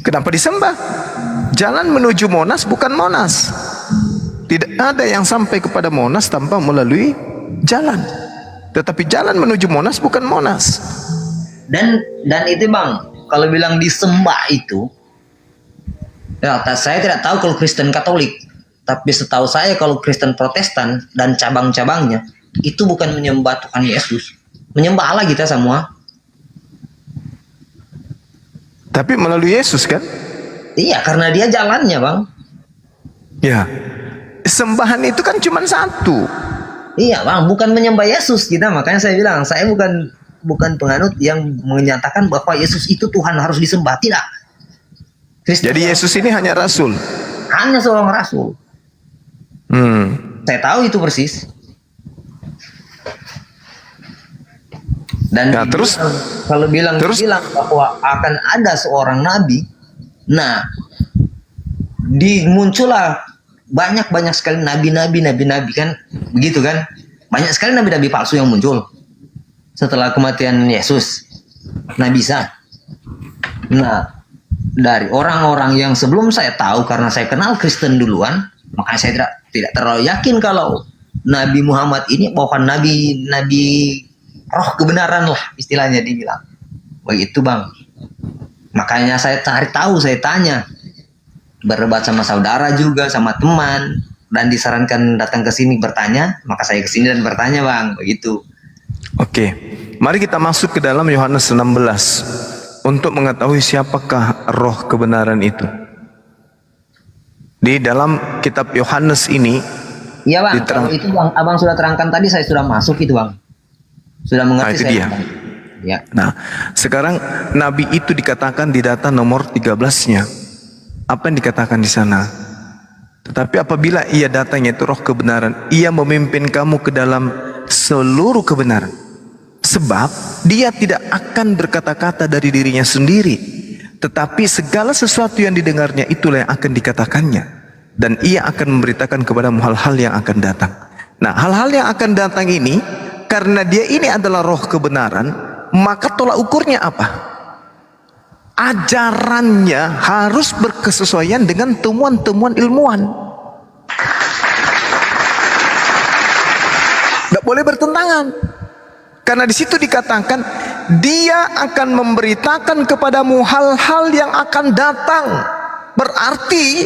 Kenapa disembah? Jalan menuju Monas bukan Monas. Tidak ada yang sampai kepada Monas tanpa melalui jalan. Tetapi jalan menuju Monas bukan Monas. Dan itu bang, kalau bilang disembah itu, ya saya tidak tahu kalau Kristen Katolik, tapi setahu saya kalau Kristen Protestan dan cabang-cabangnya itu bukan menyembah Tuhan Yesus, menyembah Allah kita semua. Tapi melalui Yesus kan? Iya, karena dia jalannya bang. Ya, sembahan itu kan cuma satu. Iya bang, bukan menyembah Yesus kita. Makanya saya bilang, saya bukan penganut yang menyatakan bahwa Yesus itu Tuhan harus disembah. Tidak. Kristen Jadi Yesus ini hanya rasul. hanya seorang rasul. Saya tahu itu persis. Dan Ya, terus kalau bilang bahwa akan ada seorang nabi, nah dimuncullah banyak sekali nabi kan, begitu kan? Banyak sekali nabi palsu yang muncul setelah kematian Yesus, Nabi Isa. Nah, dari orang-orang yang sebelum saya tahu karena saya kenal Kristen duluan, makanya saya tidak terlalu yakin kalau Nabi Muhammad ini bukan nabi roh kebenaran lah istilahnya dibilang. Begitu bang. Makanya saya cari tahu, saya tanya, berdebat sama saudara juga, sama teman, dan disarankan datang ke sini bertanya, maka saya ke sini dan bertanya bang, begitu. Oke, mari kita masuk ke dalam Yohanes 16 untuk mengetahui siapakah roh kebenaran itu. Di dalam kitab Yohanes ini, iya bang, kalau itu bang, abang sudah terangkan tadi, saya sudah masuk itu bang. Sudah mengerti. Nah, itu dia. Ya. Nah, sekarang Nabi itu dikatakan di data nomor 13-nya. Apa yang dikatakan di sana? Tetapi apabila ia datangnya itu roh kebenaran, ia memimpin kamu ke dalam seluruh kebenaran. Sebab dia tidak akan berkata-kata dari dirinya sendiri, tetapi segala sesuatu yang didengarnya itulah yang akan dikatakannya. Dan ia akan memberitakan kepadamu hal-hal yang akan datang. Nah, hal-hal yang akan datang ini, karena dia ini adalah roh kebenaran, maka tolak ukurnya apa? Ajarannya harus berkesesuaian dengan temuan-temuan ilmuwan. Tidak boleh bertentangan. Karena di situ dikatakan dia akan memberitakan kepadamu hal-hal yang akan datang. Berarti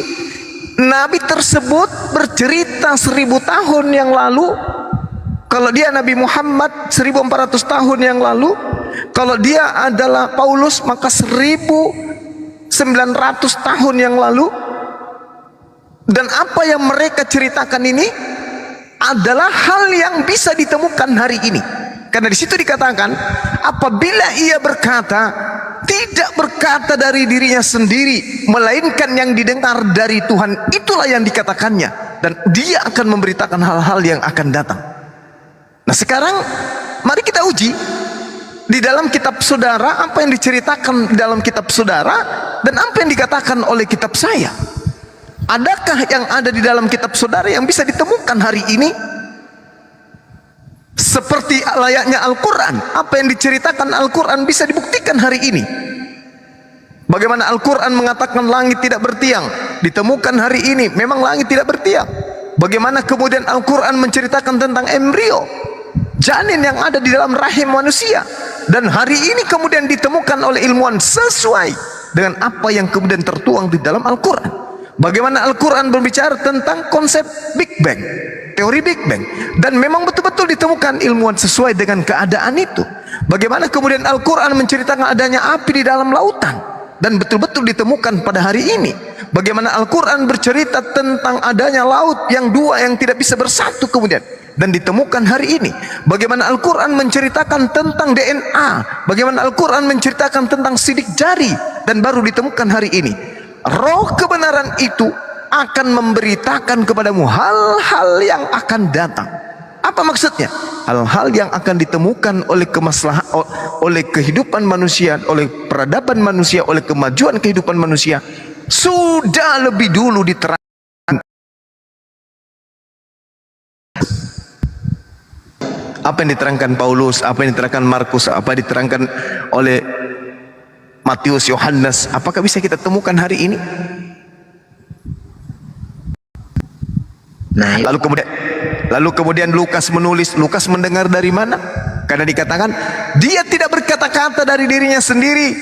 Nabi tersebut bercerita 1000 tahun yang lalu. Kalau dia Nabi Muhammad 1400 tahun yang lalu, kalau dia adalah Paulus maka 1900 tahun yang lalu. Dan apa yang mereka ceritakan ini adalah hal yang bisa ditemukan hari ini. Karena di situ dikatakan apabila ia berkata, tidak berkata dari dirinya sendiri, melainkan yang didengar dari Tuhan, itulah yang dikatakannya, dan dia akan memberitakan hal-hal yang akan datang. Nah, sekarang mari kita uji di dalam kitab saudara apa yang diceritakan di dalam kitab saudara dan apa yang dikatakan oleh kitab saya. Adakah yang ada di dalam kitab saudara yang bisa ditemukan hari ini seperti layaknya Al-Quran? Apa yang diceritakan Al-Quran bisa dibuktikan hari ini? Bagaimana Al-Quran mengatakan langit tidak bertiang, ditemukan hari ini memang langit tidak bertiang. Bagaimana kemudian Al-Quran menceritakan tentang embrio, janin yang ada di dalam rahim manusia, dan hari ini kemudian ditemukan oleh ilmuwan sesuai dengan apa yang kemudian tertuang di dalam Al-Quran. Bagaimana Al-Quran berbicara tentang konsep Big Bang, teori Big Bang, dan memang betul-betul ditemukan ilmuwan sesuai dengan keadaan itu. Bagaimana kemudian Al-Quran menceritakan adanya api di dalam lautan, dan betul-betul ditemukan pada hari ini. Bagaimana Al-Quran bercerita tentang adanya laut yang dua yang tidak bisa bersatu kemudian, dan ditemukan hari ini. Bagaimana Al-Quran menceritakan tentang DNA, bagaimana Al-Quran menceritakan tentang sidik jari, dan baru ditemukan hari ini. Roh kebenaran itu akan memberitakan kepadamu hal-hal yang akan datang. Apa maksudnya? Hal-hal yang akan ditemukan oleh kemaslahatan, oleh kehidupan manusia, oleh peradaban manusia, oleh kemajuan kehidupan manusia, sudah lebih dulu diterangkan. Apa yang diterangkan Paulus, apa yang diterangkan Markus, apa yang diterangkan oleh Matius, Yohanes, apakah bisa kita temukan hari ini? Nah, Lalu kemudian Lukas menulis, Lukas mendengar dari mana? Karena dikatakan dia tidak berkata-kata dari dirinya sendiri,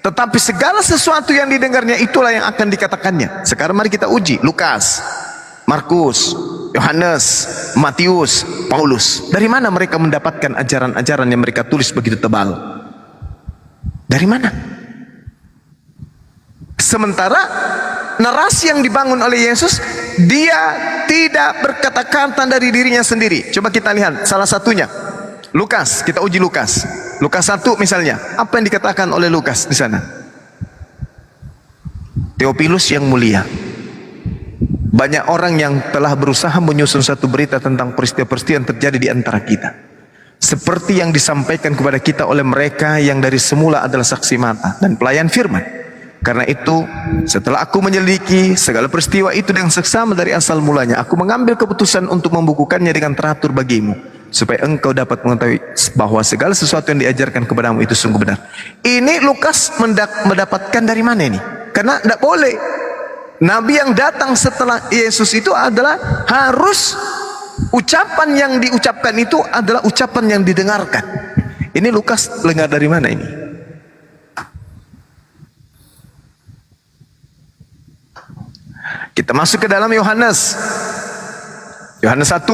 tetapi segala sesuatu yang didengarnya itulah yang akan dikatakannya. Sekarang mari kita uji Lukas, Markus, Yohanes, Matius, Paulus. Dari mana mereka mendapatkan ajaran-ajaran yang mereka tulis begitu tebal? Dari mana? Sementara narasi yang dibangun oleh Yesus, dia tidak berkata-kata dari dirinya sendiri. Coba kita lihat salah satunya. Lukas, kita uji Lukas. Lukas 1 misalnya, apa yang dikatakan oleh Lukas di sana? Theophilus yang mulia, banyak orang yang telah berusaha menyusun satu berita tentang peristiwa-peristiwa yang terjadi di antara kita, seperti yang disampaikan kepada kita oleh mereka yang dari semula adalah saksi mata dan pelayan firman. Karena itu, setelah aku menyelidiki segala peristiwa itu dengan seksama dari asal mulanya, aku mengambil keputusan untuk membukukannya dengan teratur bagimu, supaya engkau dapat mengetahui bahwa segala sesuatu yang diajarkan kepadamu itu sungguh benar. Ini Lukas mendapatkan dari mana ini? Karena tidak boleh. Nabi yang datang setelah Yesus itu adalah harus ucapan yang diucapkan itu adalah ucapan yang didengarkan. Ini Lukas dengar dari mana ini? Kita masuk ke dalam Yohanes. Yohanes 1.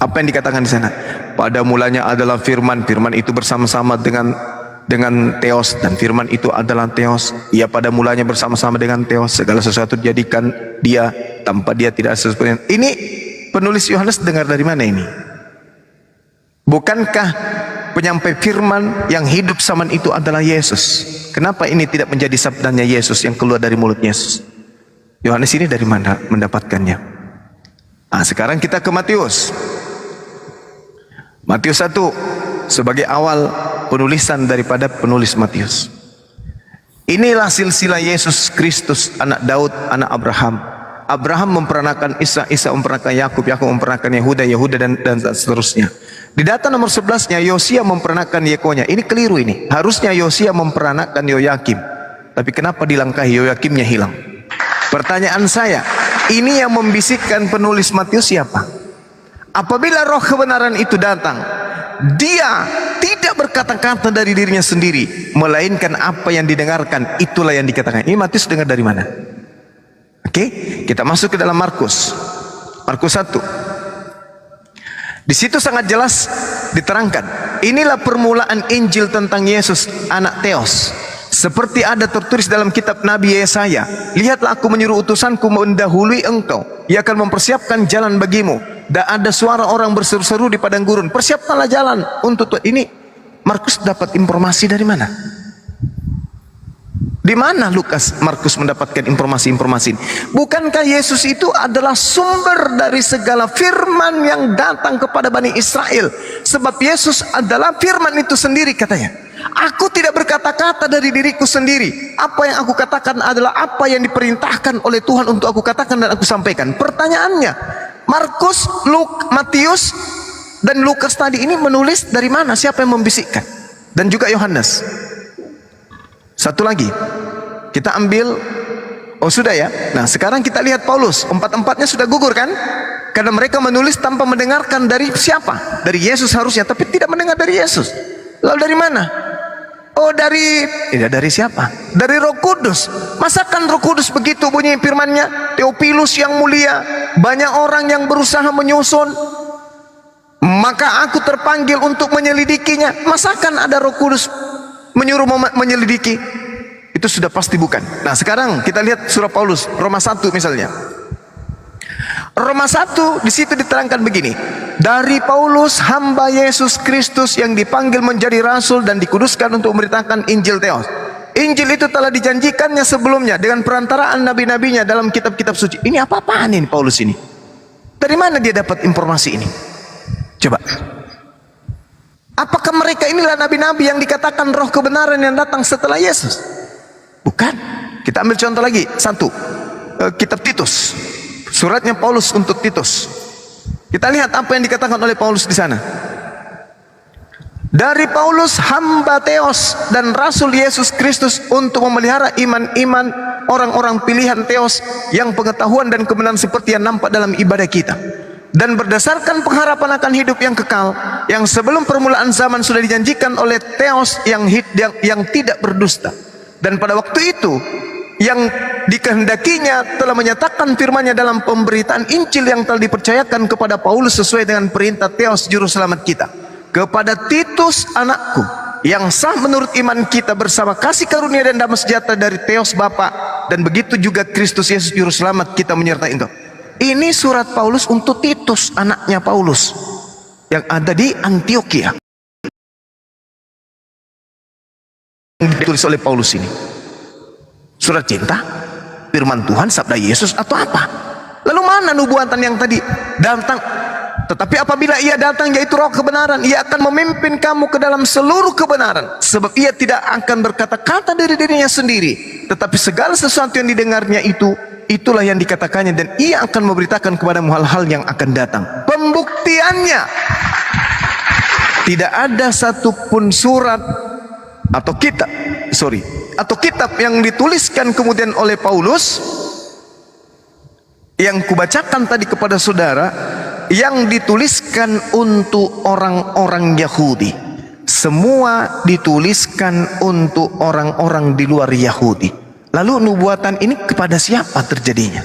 Apa yang dikatakan di sana? Pada mulanya adalah firman, firman itu bersama-sama dengan Theos, dan firman itu adalah Theos. Ia pada mulanya bersama-sama dengan Theos. Segala sesuatu dijadikan dia, tanpa dia tidak ada sesuatu. Ini penulis Yohanes dengar dari mana ini? Bukankah penyampai firman yang hidup zaman itu adalah Yesus? Kenapa ini tidak menjadi sabdanya Yesus yang keluar dari mulut Yesus? Yohanes ini dari mana mendapatkannya? Nah, sekarang kita ke Matius. Matius 1 sebagai awal penulisan daripada penulis Matius. Inilah silsilah Yesus Kristus, anak Daud, anak Abraham. Abraham memperanakan Isa, Isa memperanakan Yakub, Yakub memperanakan Yehuda, Yehuda dan seterusnya. Di data nomor 11-nya Yosia memperanakan Yekonya. Ini keliru ini. Harusnya Yosia memperanakan Yoyakim. Tapi kenapa dilangkahi, Yoyakimnya hilang? Pertanyaan saya, ini yang membisikkan penulis Matius siapa? Apabila roh kebenaran itu datang, dia tidak berkata-kata dari dirinya sendiri, melainkan apa yang didengarkan, itulah yang dikatakan. Ini Matius dengar dari mana? Oke, kita masuk ke dalam Markus. Markus 1. Di situ sangat jelas diterangkan. Inilah permulaan Injil tentang Yesus, anak Theos. Seperti ada tertulis dalam kitab Nabi Yesaya. Lihatlah, aku menyuruh utusanku mendahului engkau. Ia akan mempersiapkan jalan bagimu. Dan ada suara orang berseru-seru di padang gurun, persiapkanlah jalan untuk Tuhan. Ini Markus dapat informasi dari mana? Di mana Markus mendapatkan informasi-informasi ini? Bukankah Yesus itu adalah sumber dari segala firman yang datang kepada Bani Israel? Sebab Yesus adalah firman itu sendiri, katanya. Aku tidak berkata-kata dari diriku sendiri. Apa yang aku katakan adalah apa yang diperintahkan oleh Tuhan untuk aku katakan dan aku sampaikan. Pertanyaannya, Markus, Matius, dan Lukas tadi ini menulis dari mana? Siapa yang membisikkan? Dan juga Yohanes. Satu lagi, kita ambil, oh sudah ya. Nah sekarang kita lihat Paulus, empat-empatnya sudah gugur kan? Karena mereka menulis tanpa mendengarkan dari siapa? Dari Yesus harusnya, tapi tidak mendengar dari Yesus. Lalu dari mana? Oh dari siapa? Dari Roh Kudus. Masakan Roh Kudus begitu bunyi firman-Nya? Theophilus yang mulia, banyak orang yang berusaha menyusun, maka aku terpanggil untuk menyelidikinya. Masakan ada Roh Kudus menyuruh menyelidiki? Itu sudah pasti bukan. Nah sekarang kita lihat surah Paulus, Roma 1 misalnya. Roma 1 di situ diterangkan begini. Dari Paulus, hamba Yesus Kristus yang dipanggil menjadi rasul dan dikuduskan untuk memberitakan Injil Theos. Injil itu telah dijanjikannya sebelumnya dengan perantaraan nabi-nabinya dalam kitab-kitab suci. Ini apa-apaan ini Paulus ini? Dari mana dia dapat informasi ini? Coba. Apakah mereka inilah nabi-nabi yang dikatakan roh kebenaran yang datang setelah Yesus? Bukan. Kita ambil contoh lagi. Satu, kitab Titus. Suratnya Paulus untuk Titus. Kita lihat apa yang dikatakan oleh Paulus di sana. Dari Paulus, hamba Theos dan Rasul Yesus Kristus, untuk memelihara iman-iman orang-orang pilihan Theos yang pengetahuan dan kebenaran seperti yang nampak dalam ibadah kita, dan berdasarkan pengharapan akan hidup yang kekal yang sebelum permulaan zaman sudah dijanjikan oleh Theos yang tidak berdusta, dan pada waktu itu yang dikehendakinya telah menyatakan firman-Nya dalam pemberitaan Injil yang telah dipercayakan kepada Paulus sesuai dengan perintah Theos juru selamat kita. Kepada Titus anakku yang sah menurut iman kita, bersama kasih karunia dan damai sejahtera dari Theos Bapa, dan begitu juga Kristus Yesus juru selamat kita menyertai engkau. Ini surat Paulus untuk Titus, anaknya Paulus yang ada di Antioquia, yang ditulis oleh Paulus ini. Surat cinta, firman Tuhan, sabda Yesus, atau apa? Lalu mana nubuatan yang tadi datang? Tetapi apabila ia datang, yaitu Roh kebenaran, ia akan memimpin kamu ke dalam seluruh kebenaran, sebab ia tidak akan berkata-kata dari dirinya sendiri, tetapi segala sesuatu yang didengarnya itulah yang dikatakannya, dan ia akan memberitakan kepadamu hal-hal yang akan datang. Pembuktiannya, tidak ada satupun surat atau kitab yang dituliskan kemudian oleh Paulus yang kubacakan tadi kepada saudara, yang dituliskan untuk orang-orang Yahudi. Semua dituliskan untuk orang-orang di luar Yahudi. Lalu nubuatan ini kepada siapa terjadinya?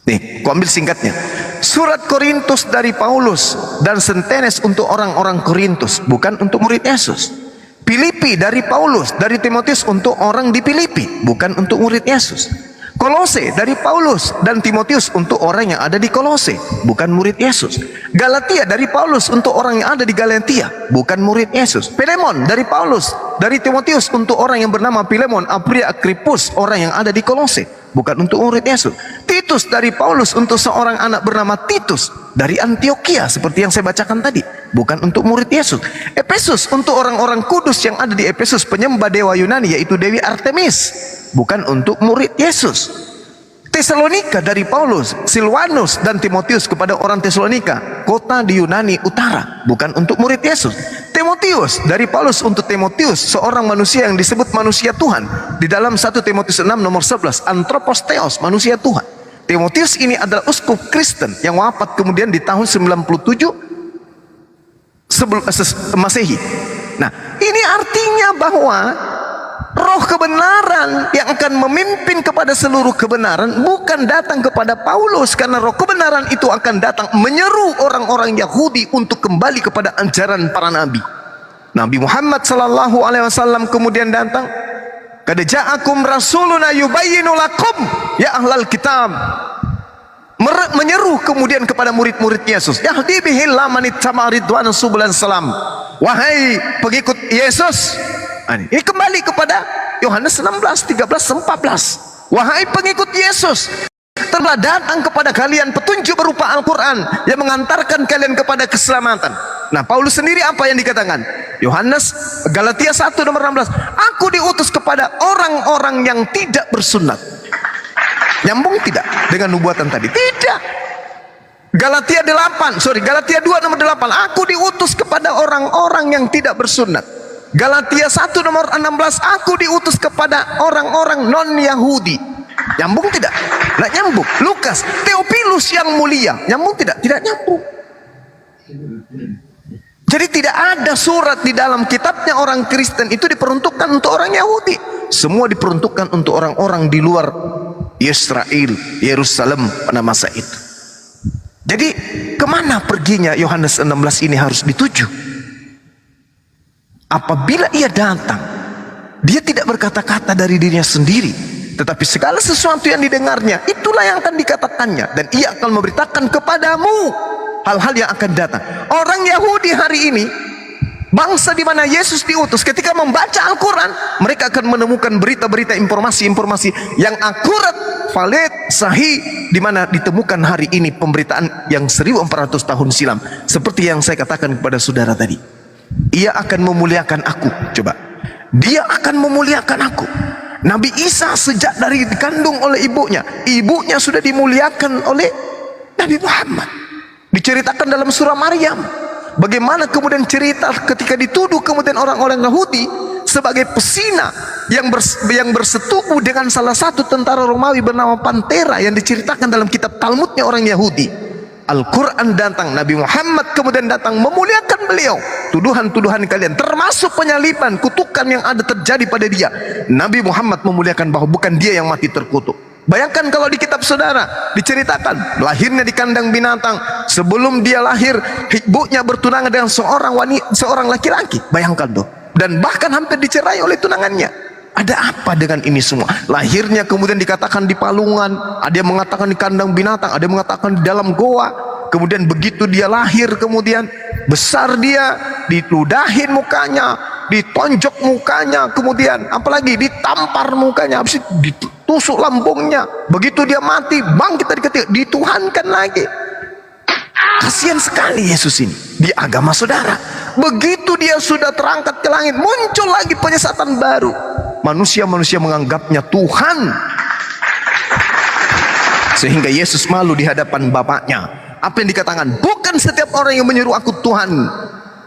Nih, ku ambil singkatnya. Surat Korintus dari Paulus dan Sentenes untuk orang-orang Korintus, bukan untuk murid Yesus. Filipi dari Paulus, dari Timotius untuk orang di Filipi, bukan untuk murid Yesus. Kolose dari Paulus dan Timotius untuk orang yang ada di Kolose, bukan murid Yesus. Galatia dari Paulus untuk orang yang ada di Galatia, bukan murid Yesus. Filemon dari Paulus, dari Timotius untuk orang yang bernama Filemon, Apria, Akripus, orang yang ada di Kolose, bukan untuk murid Yesus. Titus dari Paulus untuk seorang anak bernama Titus dari Antioquia, seperti yang saya bacakan tadi, bukan untuk murid Yesus. Efesus untuk orang-orang kudus yang ada di Efesus, penyembah dewa Yunani, yaitu Dewi Artemis, bukan untuk murid Yesus. Tesalonika dari Paulus, Silwanus dan Timotius kepada orang Tesalonika, kota di Yunani utara, bukan untuk murid Yesus. Timotius dari Paulus untuk Timotius, seorang manusia yang disebut manusia Tuhan di dalam 1 Timotius 6 nomor 11, Anthropos Theos, manusia Tuhan. Timotius ini adalah uskup Kristen yang wafat kemudian di tahun 97 Masehi. Nah, ini artinya bahwa Roh kebenaran yang akan memimpin kepada seluruh kebenaran bukan datang kepada Paulus, karena roh kebenaran itu akan datang menyeru orang-orang Yahudi untuk kembali kepada ajaran para nabi. Nabi Muhammad sallallahu alaihi wasallam kemudian datang, "Qad ja'akum rasuluna yubayyinu lakum ya ahlal kitab." Menyeru kemudian kepada murid-murid Yesus, "Yahdi bihil lamanit tamaridwan subulan salam." Wahai pengikut Yesus, ini kembali kepada Yohanes 16, 13, 14. Wahai pengikut Yesus, telah datang kepada kalian petunjuk berupa Al-Quran yang mengantarkan kalian kepada keselamatan. Nah, Paulus sendiri apa yang dikatakan? Yohanes, Galatia 1 nomor 16, aku diutus kepada orang-orang yang tidak bersunat. Nyambung tidak dengan nubuatan tadi? Tidak. Galatia 2 nomor 8, aku diutus kepada orang-orang yang tidak bersunat. Galatia 1 nomor 16, aku diutus kepada orang-orang non-Yahudi. Nyambung tidak? Tidak nyambung. Lukas, Theophilus yang mulia, nyambung tidak? Tidak nyambung. Jadi tidak ada surat di dalam kitabnya orang Kristen itu diperuntukkan untuk orang Yahudi. Semua diperuntukkan untuk orang-orang di luar Israel, Yerusalem pada masa itu. Jadi kemana perginya Yohanes 16 ini harus dituju? Apabila ia datang, dia tidak berkata-kata dari dirinya sendiri, tetapi segala sesuatu yang didengarnya itulah yang akan dikatakannya, dan ia akan memberitakan kepadamu hal-hal yang akan datang. Orang Yahudi hari ini, bangsa di mana Yesus diutus, ketika membaca Al-Quran, mereka akan menemukan berita-berita, informasi-informasi yang akurat, valid, sahih, di mana ditemukan hari ini pemberitaan yang 1400 tahun silam. Seperti yang saya katakan kepada saudara tadi, ia akan memuliakan aku. Coba, dia akan memuliakan aku. Nabi Isa sejak dari dikandung oleh ibunya sudah dimuliakan oleh Nabi Muhammad. Diceritakan dalam surah Maryam, Bagaimana kemudian cerita ketika dituduh kemudian orang-orang Yahudi sebagai pesina yang bersetubuh dengan salah satu tentara Romawi bernama Pantera yang diceritakan dalam kitab Talmudnya orang Yahudi. Al-Quran datang, Nabi Muhammad kemudian datang memuliakan beliau. Tuduhan-tuduhan kalian termasuk penyaliban, kutukan yang ada terjadi pada dia, Nabi Muhammad memuliakan bahwa bukan dia yang mati terkutuk. Bayangkan kalau di kitab saudara diceritakan lahirnya di kandang binatang, sebelum dia lahir ibunya bertunangan dengan seorang laki-laki. Bayangkan tuh, dan bahkan hampir dicerai oleh tunangannya. Ada apa dengan ini semua? Lahirnya kemudian dikatakan di palungan, ada yang mengatakan di kandang binatang, ada yang mengatakan di dalam goa. Kemudian begitu dia lahir, kemudian besar dia, diludahin mukanya, ditonjok mukanya, kemudian apalagi ditampar mukanya, habis itu ditusuk lambungnya. Begitu dia mati, bangkit dari ketiga, dituhankan lagi. Kasihan sekali Yesus ini di agama saudara. Begitu dia sudah terangkat ke langit, muncul lagi penyesatan baru. Manusia-manusia menganggapnya Tuhan, sehingga Yesus malu di hadapan Bapaknya. Apa yang dikatakan? Bukan setiap orang yang menyeru aku Tuhan,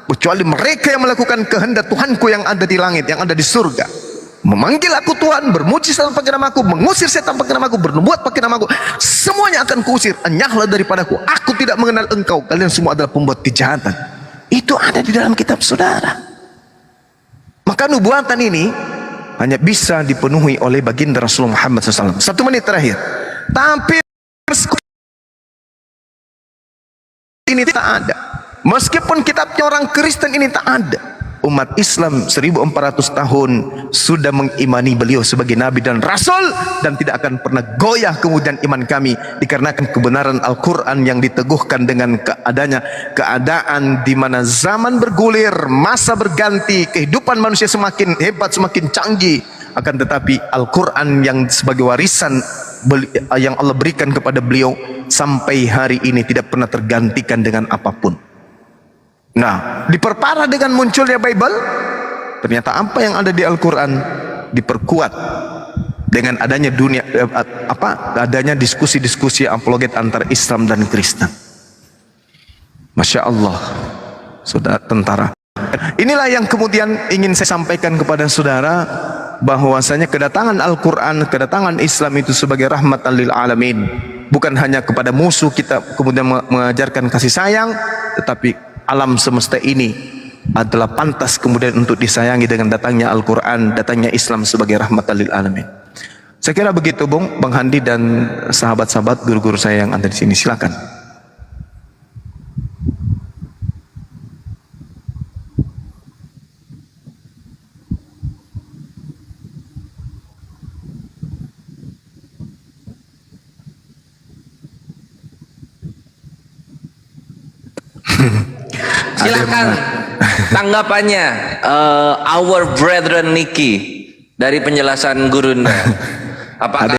kecuali mereka yang melakukan kehendak Tuhanku yang ada di langit, yang ada di surga. Memanggil aku Tuhan, bermujizat pakai namaku, mengusir setan pakai namaku, bernubuat pakai namaku, semuanya akan kuusir. Enyahlah daripadaku, aku tidak mengenal engkau, kalian semua adalah pembuat kejahatan. Itu ada di dalam kitab saudara. Maka nubuatan ini hanya bisa dipenuhi oleh baginda Rasulullah Muhammad SAW. 1 menit terakhir. Tapi ini tak ada. Meskipun kitabnya orang Kristen ini tak ada, umat Islam 1400 tahun sudah mengimani beliau sebagai nabi dan rasul, dan tidak akan pernah goyah kemudian iman kami dikarenakan kebenaran Al-Quran yang diteguhkan dengan keadaan di mana zaman bergulir, masa berganti, kehidupan manusia semakin hebat, semakin canggih. Akan tetapi Al-Quran yang sebagai warisan yang Allah berikan kepada beliau sampai hari ini tidak pernah tergantikan dengan apapun. Nah, diperparah dengan munculnya Bible, ternyata apa yang ada di Al-Quran diperkuat dengan adanya adanya diskusi-diskusi apologet antara Islam dan Kristen. Masya Allah, saudara tentara. Inilah yang kemudian ingin saya sampaikan kepada saudara, bahwasanya kedatangan Al-Quran, kedatangan Islam itu sebagai rahmatan lil alamin, bukan hanya kepada musuh kita kemudian mengajarkan kasih sayang, tetapi alam semesta ini adalah pantas kemudian untuk disayangi dengan datangnya Al-Quran, datangnya Islam sebagai rahmatan lil alamin. Saya kira begitu, Bang Handi dan sahabat-sahabat guru-guru saya yang ada di sini. Silakan. Silakan tanggapannya, our brethren Niki, dari penjelasan gurunda. Apakah